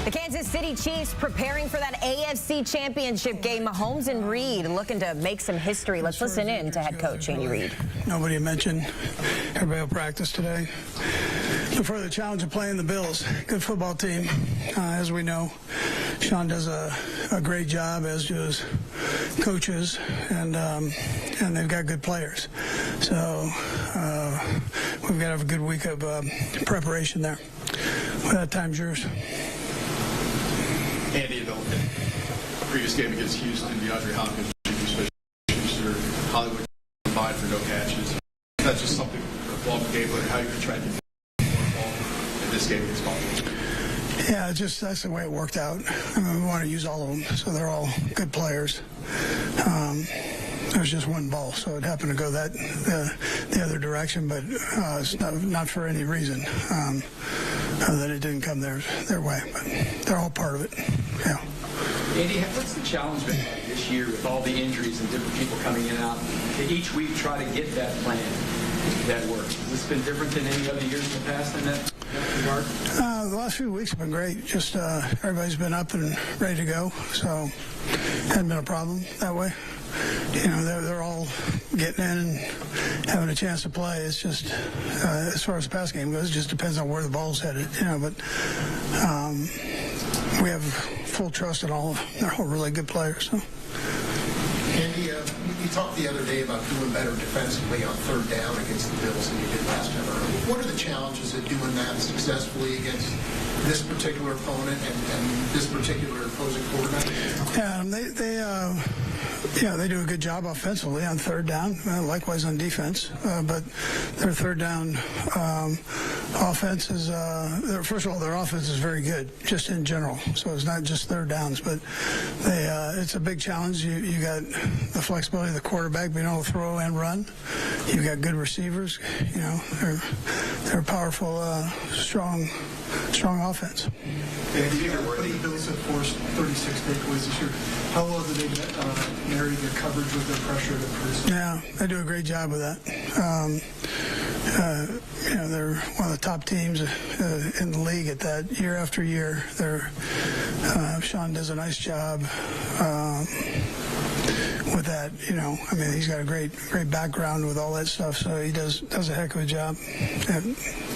The Kansas City Chiefs preparing for that AFC Championship game. Mahomes and Reid looking to make some history. Let's listen in to head coach Andy Reid. Nobody mentioned everybody will practice today. Look for the challenge of playing the Bills. Good football team, as we know. Sean does a great job, as do his coaches, and they've got good players. So we've got to have a good week of preparation there. Well, that time's yours. Andy, in the previous game against Houston, DeAndre Hopkins, Hollywood combined for no catches. That's just something along the game, but how you're trying to get more ball in this game against Baltimore. Yeah, that's the way it worked out. I mean, we want to use all of them, so they're all good players. There was just one ball, so it happened to go the other direction, but it's not for any reason that it didn't come their way. But they're all part of it. Yeah. Andy, what's the challenge been like this year with all the injuries and different people coming in and out to each week try to get that plan that works? Has this been different than any other years in the past in that regard? The last few weeks have been great. Just everybody's been up and ready to go, so hasn't been a problem that way. You know, they're all getting in and having a chance to play. It's just, as far as the pass game goes, it just depends on where the ball's headed, you know, but we have full trust in all of them. They're all really good players. So. Andy, you talked the other day about doing better defensively on third down against the Bills than you did last time around. What are the challenges of doing that successfully against this particular opponent and this particular opposing quarterback? Yeah, they do a good job offensively on third down, likewise on defense. But their third down offense is, first of all, their offense is very good, just in general. So it's not just third downs, but it's a big challenge. You got the flexibility of the quarterback being able to throw and run. You've got good receivers. You know, they're a powerful, strong offense. Andy, the Bills have forced 36 takeaways this year. How well do they marry their coverage with their pressure to produce? Yeah, they do a great job with that. You know, they're one of the top teams in the league at that year after year. Sean does a nice job with that. You know, I mean, he's got a great background with all that stuff, so he does a heck of a job. And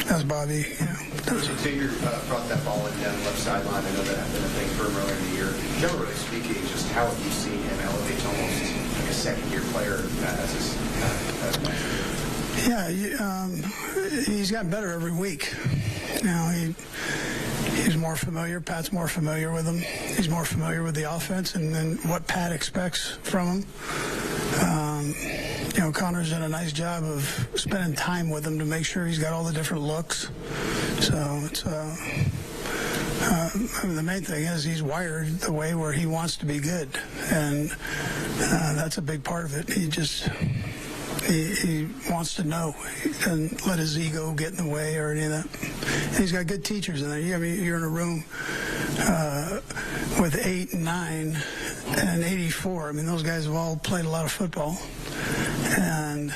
as Bobby, you know, does. Xavier brought that ball in down the left sideline. I know that had been a thing for him earlier in the year. Generally speaking, just how have you seen him elevate to almost like a second-year player as his Yeah, he's gotten better every week. You know, he's more familiar. Pat's more familiar with him. He's more familiar with the offense and then what Pat expects from him. You know, Connor's done a nice job of spending time with him to make sure he's got all the different looks. So it's I mean, the main thing is he's wired the way where he wants to be good, and that's a big part of it. He wants to know. He doesn't let his ego get in the way or any of that. And he's got good teachers in there. I mean, you're in a room with 8 and 9 and 84. I mean, those guys have all played a lot of football, and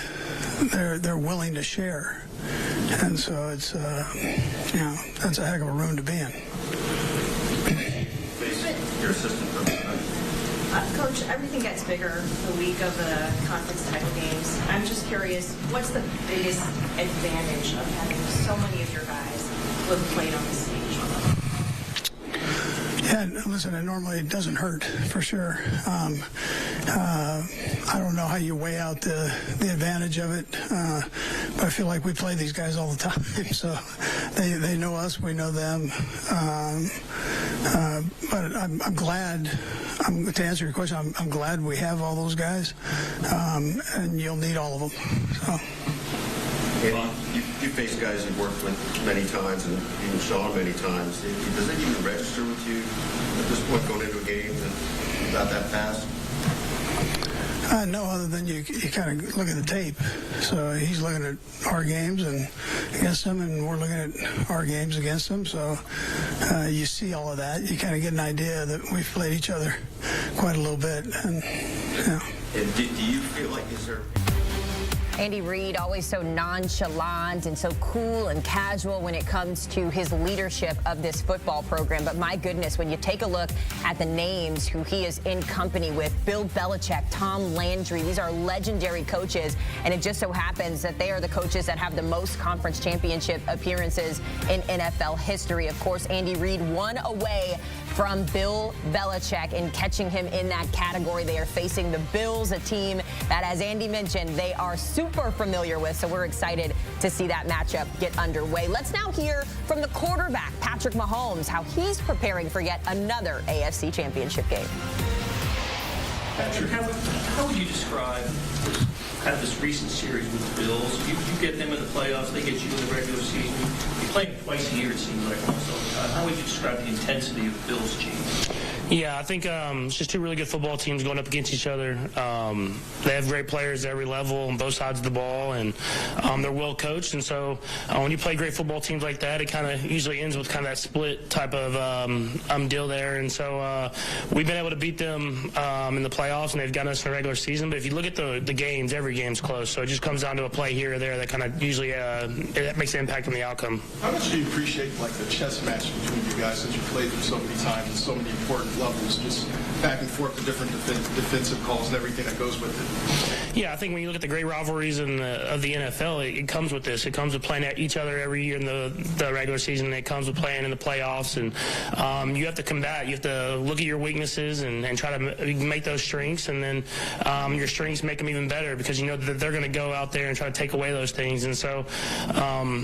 they're willing to share. And so it's you know, that's a heck of a room to be in. Your assistant Coach, everything gets bigger the week of the conference type of games. I'm just curious, what's the biggest advantage of having so many of your guys who have played on the stage? Yeah, listen, it doesn't hurt, for sure. I don't know how you weigh out the advantage of it, but I feel like we play these guys all the time, so they know us, we know them. But I'm glad, to answer your question, I'm glad we have all those guys, and you'll need all of them. So. Andy, you face guys you've worked with many times and even Sean many times. Does it even register with you at this point going into a game and about that fast? No, other than you kind of look at the tape. So he's looking at our games and against them, and we're looking at our games against them. So you see all of that. You kind of get an idea that we've played each other quite a little bit. And, you know. And do you feel like, is there... Andy Reid, always so nonchalant and so cool and casual when it comes to his leadership of this football program. But my goodness, when you take a look at the names who he is in company with, Bill Belichick, Tom Landry, these are legendary coaches. And it just so happens that they are the coaches that have the most conference championship appearances in NFL history. Of course, Andy Reid one away from Bill Belichick in catching him in that category. They are facing the Bills, a team that, as Andy mentioned, they are super familiar with. So we're excited to see that matchup get underway. Let's now hear from the quarterback, Patrick Mahomes, how he's preparing for yet another AFC Championship game. Patrick, how would you describe kind of this recent series with the Bills? You get them in the playoffs, they get you in the regular season. You play them twice a year, it seems like, almost all the time. How would you describe the intensity of the Bills' team? Yeah, I think it's just two really good football teams going up against each other. They have great players at every level on both sides of the ball, and they're well coached. And so when you play great football teams like that, it kind of usually ends with kind of that split type of deal there. And so we've been able to beat them in the playoffs, and they've gotten us in the regular season. But if you look at the games, every game's close. So it just comes down to a play here or there that kind of usually it makes an impact on the outcome. How much do you appreciate like the chess match between you guys since you played them so many times and so many important levels, just back and forth, the different defensive calls and everything that goes with it? Yeah, I think when you look at the great rivalries of the NFL, it comes with this. It comes with playing at each other every year in the regular season. It comes with playing in the playoffs, and you have to combat. You have to look at your weaknesses and try to make those strengths, and then your strengths make them even better because you know that they're going to go out there and try to take away those things. And so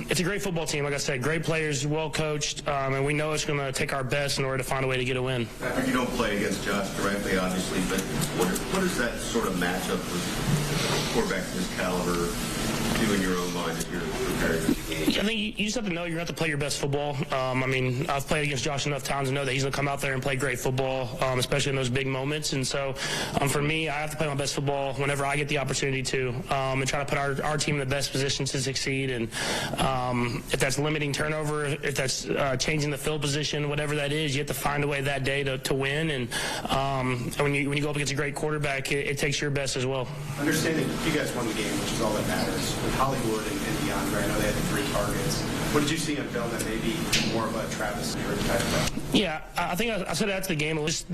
it's a great football team. Like I said, great players, well coached, and we know it's going to take our best in order to find a way to get a win. You don't play against Josh directly, obviously, but what does that sort of matchup with quarterback of this caliber do in your own mind as you're preparing? I think you just have to know you're going to have to play your best football. I mean, I've played against Josh enough times to know that he's going to come out there and play great football, especially in those big moments. And so for me, I have to play my best football whenever I get the opportunity to, and try to put our team in the best position to succeed. And if that's limiting turnover, if that's changing the field position, whatever that is, you have to find a way that day to win. And when you go up against a great quarterback, it takes your best as well. Understanding you guys won the game, which is all that matters. With Hollywood and DeAndre, I know they had the 3 targets. What did you see on film that maybe more of a Travis type of? Yeah, I think I said after the game, it was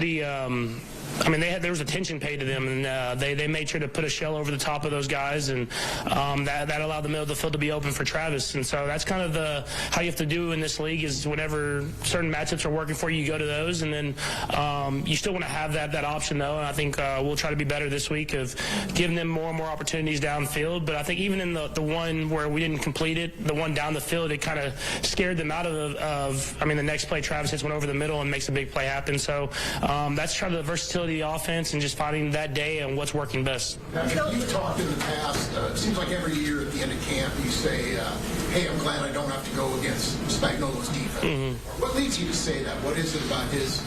I mean, there was attention paid to them, and they made sure to put a shell over the top of those guys, and that allowed the middle of the field to be open for Travis. And so that's kind of how you have to do in this league is whenever certain matchups are working for you, you go to those, and then you still want to have that option, though. And I think we'll try to be better this week of giving them more and more opportunities downfield. But I think even in the one where we didn't complete it, the one down the field, it kind of scared them out of I mean, the next play, Travis hits one over the middle and makes a big play happen. So that's trying the versatility of the offense and just finding that day and what's working best. Patrick, you've talked in the past, it seems like every year at the end of camp you say, hey, I'm glad I don't have to go against Spagnuolo's defense. Mm-hmm. What leads you to say that? What is it about his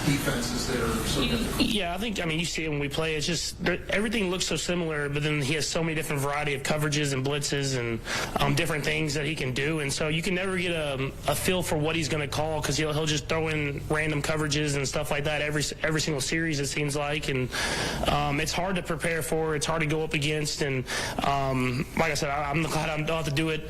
defenses that are so different? Yeah, I mean, you see it when we play. It's just everything looks so similar, but then he has so many different variety of coverages and blitzes and different things that he can do. And so you can never get a feel for what he's going to call because he'll just throw in random coverages and stuff like that every single series, it seems like. And it's hard to prepare for. It's hard to go up against. And like I said, I'm glad I don't have to do it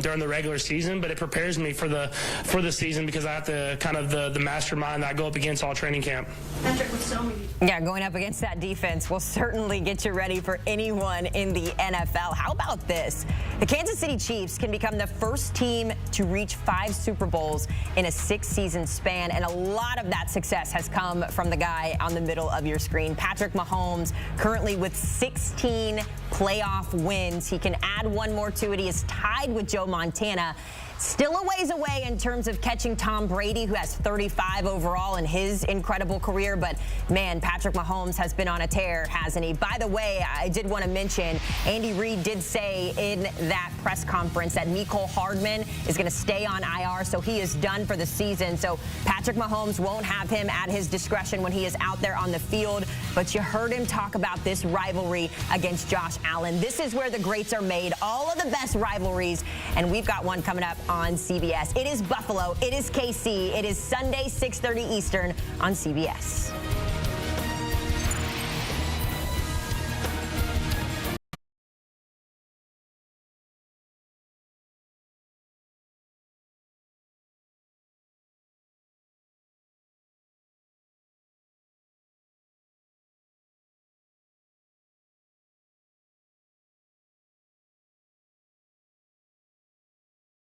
during the regular season, but it prepares me for the season because I have to kind of the mastermind that I go up against all training camp. Patrick, with so many. Yeah, going up against that defense will certainly get you ready for anyone in the NFL. How about this? The Kansas City Chiefs can become the first team to reach 5 Super Bowls in a 6-season span, and a lot of that success has come from the guy on the middle of your screen, Patrick Mahomes, currently with 16 playoff wins. He can add one more to it. He is tied with Joe Montana. Still a ways away in terms of catching Tom Brady, who has 35 overall in his incredible career. But, man, Patrick Mahomes has been on a tear, hasn't he? By the way, I did want to mention, Andy Reid did say in that press conference that Mecole Hardman is going to stay on IR, so he is done for the season. So Patrick Mahomes won't have him at his discretion when he is out there on the field. But you heard him talk about this rivalry against Josh Allen. This is where the greats are made, all of the best rivalries, and we've got one coming up on CBS. It is Buffalo. It is KC. It is Sunday, 6:30 Eastern on CBS.